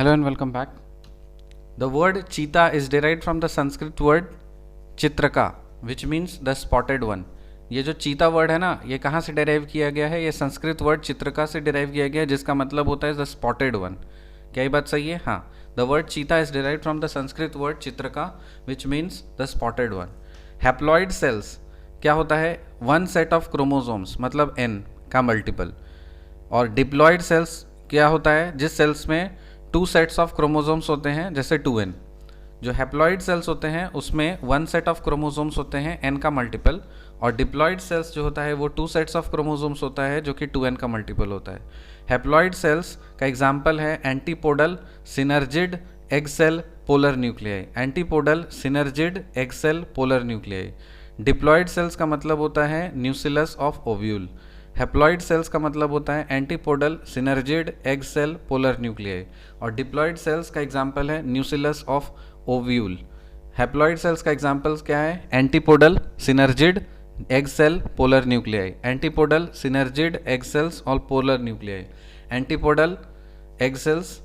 Hello and welcome back. The word cheetah is derived from the Sanskrit word Chitra, which means the spotted one. ये जो चीता word है ना, ये कहाँ से डिराइव किया गया है? ये संस्कृत वर्ड चित्रका से डिराइव किया गया है, जिसका मतलब होता है द स्पॉटेड वन. क्या ये बात सही है? हाँ. The word cheetah is derive from the Sanskrit word chitraka which means the spotted one. Haploid cells क्या होता है? वन सेट ऑफ क्रोमोसोम्स, मतलब एन का मल्टीपल. और डिप्लॉइड सेल्स क्या होता है? जिस सेल्स में टू सेट्स ऑफ क्रोमोसोम्स होते हैं, जैसे 2n. जो हैप्लॉइड सेल्स होते हैं उसमें वन सेट ऑफ क्रोमोसोम्स होते हैं n का मल्टीपल, और डिप्लॉइड सेल्स जो होता है वो टू सेट्स ऑफ क्रोमोसोम्स होता है जो कि 2n का मल्टीपल होता है. हैप्लॉइड सेल्स का एग्जाम्पल है antipodal, synergid, egg cell, polar nuclei. Antipodal, synergid, egg cell, polar nuclei. Diploid cells का मतलब होता है nucellus of ovule. Haploid cells का मतलब होता है antipodal, synergid, egg cell, polar nuclei. और डिप्लॉइड सेल्स का एग्जाम्पल है nucellus of ovule. Haploid cells का एग्जाम्पल्स क्या है? Antipodal, synergid, egg cell, polar nuclei. Antipodal, synergid, egg cells और polar nuclei. Antipodal, egg cells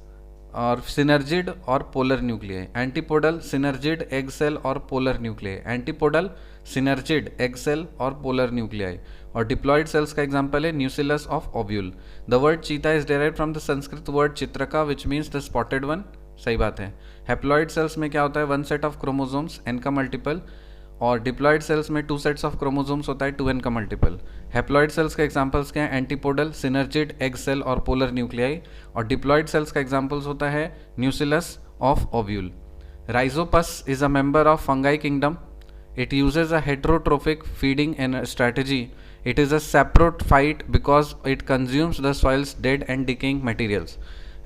और सिनर्जिड और polar nuclei. Antipodal, synergid, egg cell और polar nuclei. Antipodal, synergid, egg cell और polar nuclei. और diploid cells का example है nucellus of ovule. The word cheetah is derived from the Sanskrit word chitraka which means the spotted one. सही बात है. Haploid cells में क्या होता है? One set of chromosomes, n का मल्टीपल. और डिप्लॉइड सेल्स में टू सेट्स ऑफ क्रोमोसोम्स होता है 2n का मल्टीपल. हैप्लॉइड सेल्स के एग्जांपल्स क्या हैं? एंटीपोडल, सिनर्जिड, एग सेल और पोलर न्यूक्लियाई. और डिप्लॉइड सेल्स का एग्जांपल्स होता है nucellus of ovule. Rhizopus is a member of fungi kingdom. It uses a heterotrophic feeding and strategy. It is a saprophyte because it consumes the soil's dead and decaying materials.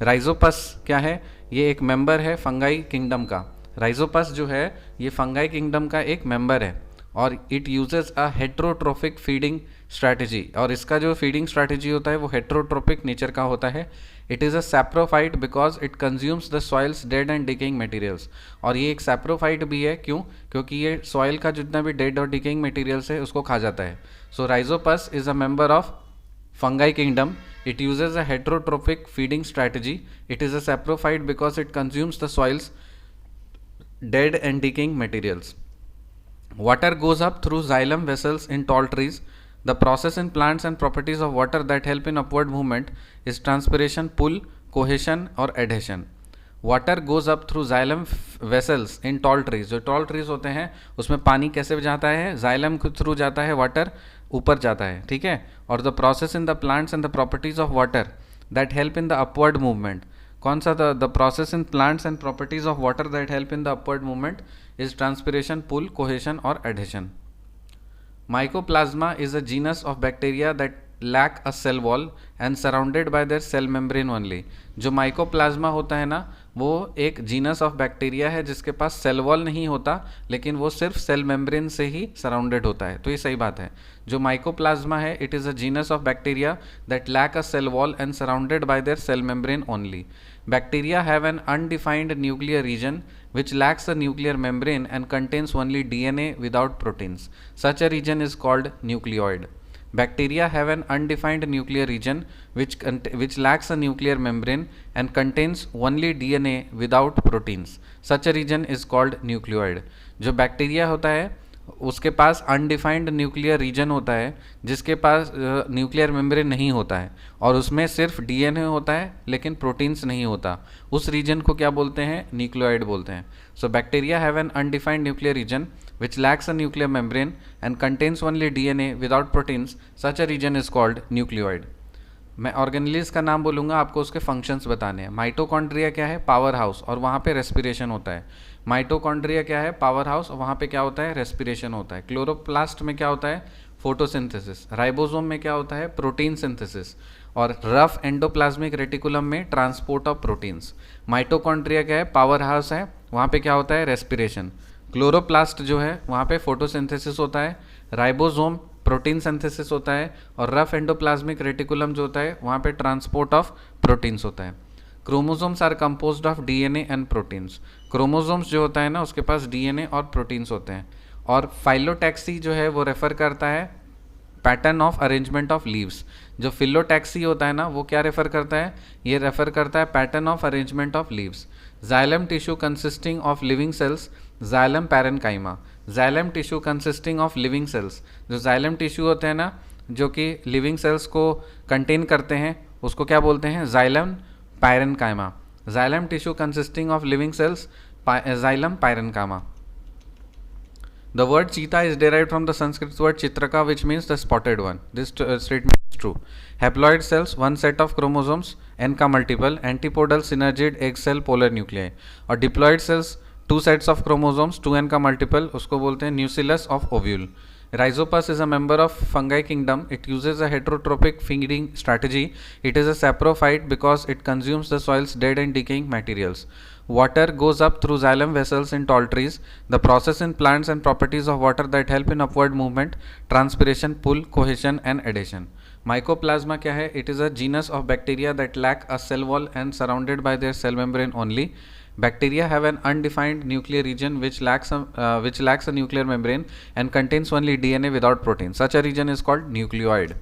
Rhizopus क्या है? ये एक member है fungi kingdom का. Rhizopus जो है ये fungi kingdom का एक मेंबर है और it uses a heterotrophic feeding strategy. और इसका जो फीडिंग स्ट्रैटेजी होता है वो हेट्रोट्रोपिक नेचर का होता है. It is a saprophyte because it consumes the soils dead and decaying materials. और ये एक सैप्रोफाइट भी है. क्यों? क्योंकि ये सॉइल का जितना भी डेड और डिकेइंग मटेरियल्स है उसको खा जाता है. So Rhizopus is a member of fungi kingdom. It uses a heterotrophic feeding strategy. It is a saprophyte because it consumes the soil's dead and decaying materials. Water goes up through xylem vessels in tall trees. The process in plants and properties of water that help in upward movement is transpiration, pull, cohesion और adhesion. Water goes up through xylem vessels in tall trees. जो tall trees होते हैं उसमें पानी कैसे जाता है? Xylem के थ्रू जाता है, वाटर ऊपर जाता है. ठीक है. और the process in the plants and the properties of water that help in the upward movement. कौन सा? The process in plants and properties of water that help in the upward movement is transpiration, pull, cohesion और adhesion. Mycoplasma is a genus of bacteria that lack a cell wall and surrounded by their cell membrane only. जो mycoplasma होता है ना वो एक genus of bacteria है जिसके पास cell wall नहीं होता, लेकिन वो सिर्फ सेल मेम्ब्रेन से ही सराउंडेड होता है. तो ये सही बात है. जो माइकोप्लाज्मा है it is a genus of bacteria that lack a cell wall and surrounded by their cell membrane only. Bacteria have an undefined nuclear region which lacks a nuclear membrane and contains only DNA without proteins. Such a region is called nucleoid. Bacteria have an undefined nuclear region which lacks a nuclear membrane and contains only DNA without proteins. Such a region is called nucleoid. जो bacteria होता है उसके पास undefined nuclear reason होता है जिसके पास nuclear membrane नहीं होता है और उसमें सिर्फ डीएनए होता है लेकिन प्रोटीन्स नहीं होता. उस रीजन को क्या बोलते हैं? न्यूक्लियोइड बोलते हैं. So bacteria have an undefined nuclear region which lacks a nuclear membrane and contains only DNA without proteins. Such a region is called nucleoid. मैं ऑर्गेनेलिज का नाम बोलूँगा, आपको उसके फंक्शंस बताने हैं. माइटोकॉन्ड्रिया क्या है? पावर हाउस, और वहाँ पे रेस्पिरेशन होता है. माइटोकॉन्ड्रिया क्या है? पावर हाउस, और वहाँ पे क्या होता है? रेस्पिरेशन होता है. क्लोरोप्लास्ट में क्या होता है? फोटोसिंथेसिस. राइबोसोम में क्या होता है? Protein synthesis. और रफ एंडोप्लाज्मिक रेटिकुलम में ट्रांसपोर्ट ऑफ प्रोटीन्स. माइटोकॉन्ड्रिया क्या है? पावर हाउस है, वहाँ पे क्या होता है? रेस्पिरेशन. क्लोरोप्लास्ट जो है वहाँ पे फोटोसिंथेसिस होता है. राइबोसोम प्रोटीन सिंथेसिस होता है. और रफ एंडोप्लाज्मिक रेटिकुलम जो होता है वहाँ पे ट्रांसपोर्ट ऑफ प्रोटीन्स होता है. Chromosomes are composed of DNA and proteins. Chromosomes जो होता है ना उसके पास डीएनए और प्रोटीन्स होते हैं. और फाइलोटैक्सी जो है वो रेफर करता है pattern of arrangement of leaves. जो फिलोटैक्सी होता है ना, वो क्या रेफर करता है, ये रेफर करता है pattern of arrangement of leaves. Xylem tissue consisting of living sales, xylem parenchyma. Xylem tissue consisting of living sales, जो जाइलम टिश्यू होते हैं ना, जो कि लिविंग सेल्स को कंटेन करते हैं, उसको क्या बोलते हैं, xylem parenchyma. Xylem tissue consisting of living sales, xylem parenchyma. The word cheetah is derived from the Sanskrit word chitraka, which means the spotted one. This statement is true. Haploid cells, one set of chromosomes, n का multiple, antipodal synergid egg cell polar nuclei. और diploid cells, two sets of chromosomes, 2n का multiple, उसको बोलते हैं nucellus of ovule. Rhizopus is a member of fungi kingdom. It uses a heterotrophic feeding strategy. It is a saprophyte because it consumes the soil's dead and decaying materials. Water goes up through xylem vessels in tall trees. The process in plants and properties of water that help in upward movement, transpiration, pull, cohesion and adhesion. Mycoplasma क्या है? It is a genus of bacteria that lack a cell wall and surrounded by their cell membrane only. Bacteria have an undefined nuclear region which lacks a nuclear membrane and contains only DNA without protein. Such a region is called nucleoid.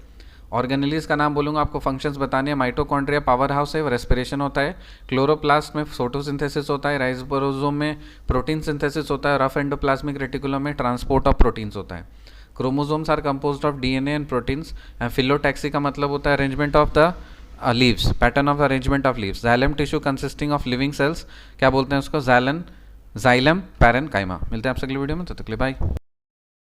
Organelles का नाम बोलूँगा, आपको functions बताने हैं। Mitochondria power house है, respiration होता है। Chloroplast में फोटोसिंथेसिस होता है। राइबोसोम में प्रोटीन सिंथेसिस होता है। रफ एंडोप्लाज्मिक रेटिकुलम में ट्रांसपोर्ट ऑफ प्रोटीन्स होता है। Chromosomes are composed of DNA and proteins. And phyllotaxy का मतलब होता है arrangement of the leaves, pattern of arrangement of leaves. Xylem tissue consisting of living cells, क्या बोलते हैं उसको, जाइलम पैरेनकाइमा। मिलते हैं आपसे अगले वीडियो में, तब तक के लिए बाय।